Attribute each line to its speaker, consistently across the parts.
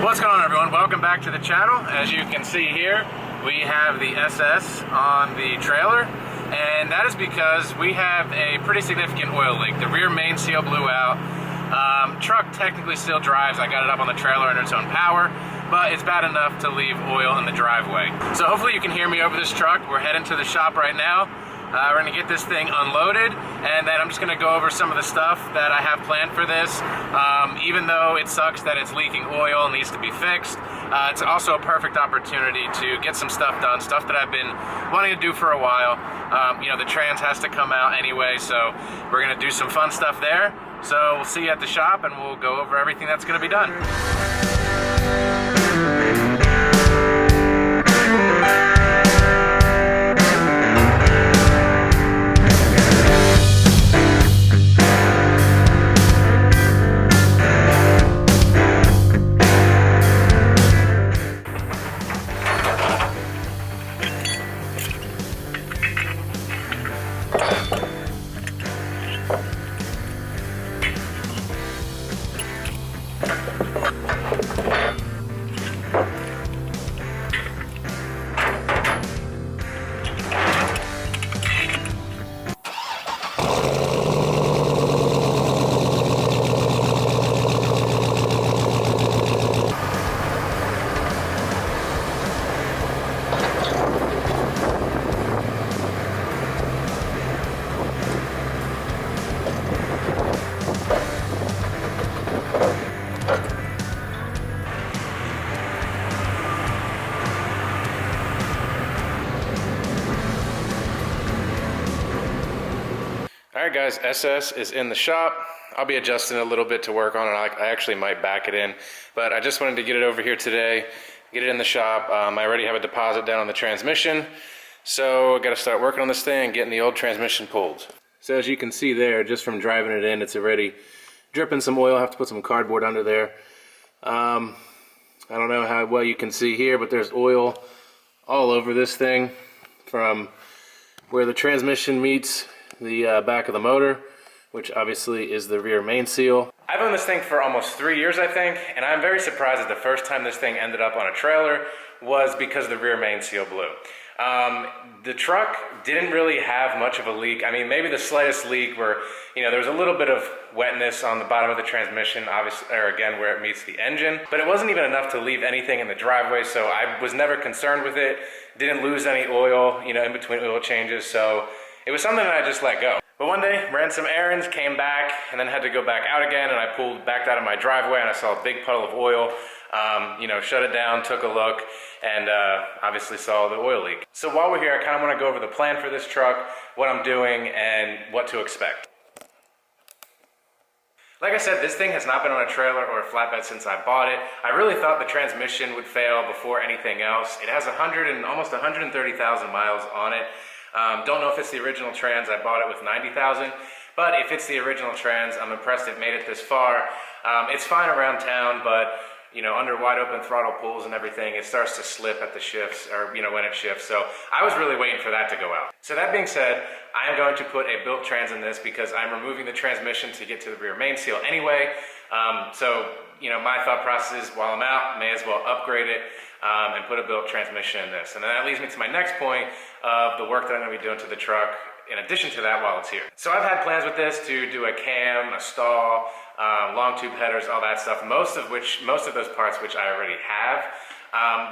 Speaker 1: What's going on, everyone? Welcome back to the channel. As you can see here, we have the SS on the trailer, and that is because we have a pretty significant oil leak. The rear main seal blew out. Truck technically still drives. I got it up on the trailer under its own power, but it's bad enough to leave oil in the driveway. So hopefully you can hear me over this truck. We're heading to the shop right now. We're gonna get this thing unloaded, and then I'm just gonna go over some of the stuff that I have planned for this. Even though it sucks that it's leaking oil and needs to be fixed, it's also a perfect opportunity to get some stuff done, stuff that I've been wanting to do for a while. You know, the trans has to come out anyway, so we're gonna do some fun stuff there. So we'll see you at the shop, and we'll go over everything that's gonna be done. Alright guys, SS is in the shop. I'll be adjusting it a little bit to work on it. I actually might back it in, but I just wanted to get it over here today, get it in the shop. I already have a deposit down on the transmission, so I got to start working on this thing and getting the old transmission pulled. So as you can see there, just from driving it in, it's already dripping some oil. I have to put some cardboard under there. I don't know how well you can see here, but there's oil all over this thing from where the transmission meets the back of the motor, which obviously is the rear main seal. I've owned this thing for almost 3 years, I think, and I'm very surprised that the first time this thing ended up on a trailer was because the rear main seal blew. The truck didn't really have much of a leak. I mean, maybe the slightest leak where, you know, there was a little bit of wetness on the bottom of the transmission, obviously, or again, where it meets the engine, but it wasn't even enough to leave anything in the driveway, so I was never concerned with it. Didn't lose any oil, you know, in between oil changes, so it was something that I just let go. But one day, ran some errands, came back, and then had to go back out again, and I backed out of my driveway, and I saw a big puddle of oil. You know, shut it down, took a look, and obviously saw the oil leak. So while we're here, I kind of want to go over the plan for this truck, what I'm doing, and what to expect. Like I said, this thing has not been on a trailer or a flatbed since I bought it. I really thought the transmission would fail before anything else. It has almost 130,000 miles on it. Don't know if it's the original trans. I bought it with 90,000, but if it's the original trans, I'm impressed it made it this far. It's fine around town, but you know, under wide open throttle pulls and everything, it starts to slip at the shifts, or you know, when it shifts. So I was really waiting for that to go out. So that being said, I am going to put a built trans in this because I'm removing the transmission to get to the rear main seal anyway. So you know, my thought process is, while I'm out, may as well upgrade it and put a built transmission in this. And then that leads me to my next point of the work that I'm going to be doing to the truck in addition to that while it's here. So I've had plans with this to do a cam, a stall, long tube headers, all that stuff, most of those parts which I already have.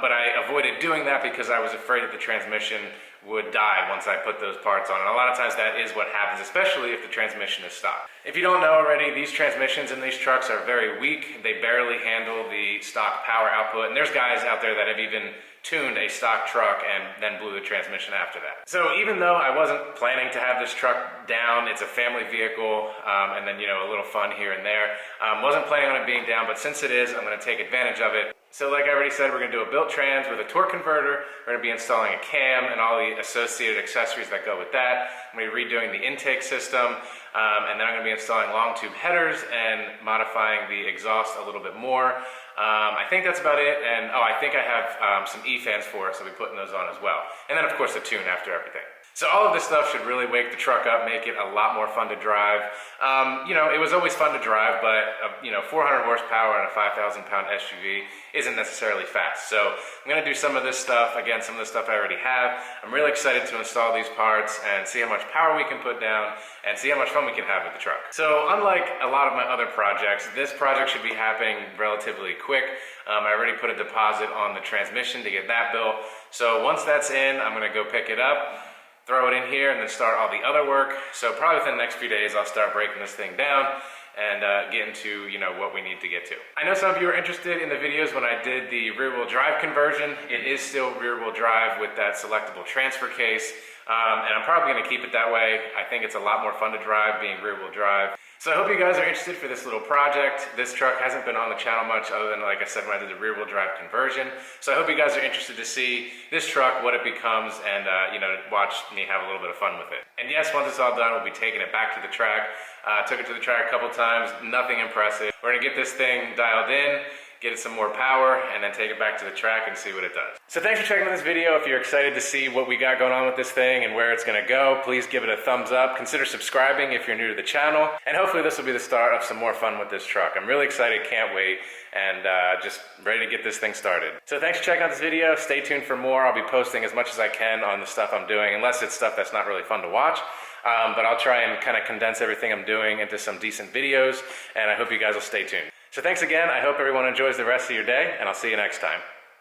Speaker 1: But I avoided doing that because I was afraid that the transmission would die once I put those parts on. And a lot of times that is what happens, especially if the transmission is stock. If you don't know already, these transmissions in these trucks are very weak. They barely handle the stock power output. And there's guys out there that have even tuned a stock truck and then blew the transmission after that. So even though I wasn't planning to have this truck down, it's a family vehicle, and then, you know, a little fun here and there. Wasn't planning on it being down, but since it is, I'm going to take advantage of it. So like I already said, we're going to do a built trans with a torque converter. We're going to be installing a cam and all the associated accessories that go with that. I'm going to be redoing the intake system, and then I'm going to be installing long tube headers and modifying the exhaust a little bit more. I think that's about it, and I think I have some E-fans for it, so we'll be putting those on as well. And then of course the tune after everything. So all of this stuff should really wake the truck up, make it a lot more fun to drive. It was always fun to drive, but 400 horsepower and a 5,000 pound SUV isn't necessarily fast. So I'm gonna do some of this stuff, again, some of the stuff I already have. I'm really excited to install these parts and see how much power we can put down and see how much fun we can have with the truck. So unlike a lot of my other projects, this project should be happening relatively quick. I already put a deposit on the transmission to get that built. So once that's in, I'm gonna go pick it up, throw it in here, and then start all the other work. So probably within the next few days, I'll start breaking this thing down and get into what we need to get to. I know some of you are interested in the videos when I did the rear-wheel drive conversion. It is still rear-wheel drive with that selectable transfer case, and I'm probably gonna keep it that way. I think it's a lot more fun to drive being rear-wheel drive. So I hope you guys are interested for this little project. This truck hasn't been on the channel much other than, like I said, when I did the rear-wheel drive conversion. So I hope you guys are interested to see this truck, what it becomes, and watch me have a little bit of fun with it. And yes, once it's all done, we'll be taking it back to the track. Took it to the track a couple times, nothing impressive. We're gonna get this thing dialed in, get it some more power, and then take it back to the track and see what it does. So thanks for checking out this video. If you're excited to see what we got going on with this thing and where it's gonna go, please give it a thumbs up. Consider subscribing if you're new to the channel, and hopefully this will be the start of some more fun with this truck. I'm really excited, can't wait, and just ready to get this thing started. So thanks for checking out this video. Stay tuned for more. I'll be posting as much as I can on the stuff I'm doing, unless it's stuff that's not really fun to watch. But I'll try and kind of condense everything I'm doing into some decent videos, and I hope you guys will stay tuned. So thanks again. I hope everyone enjoys the rest of your day, and I'll see you next time.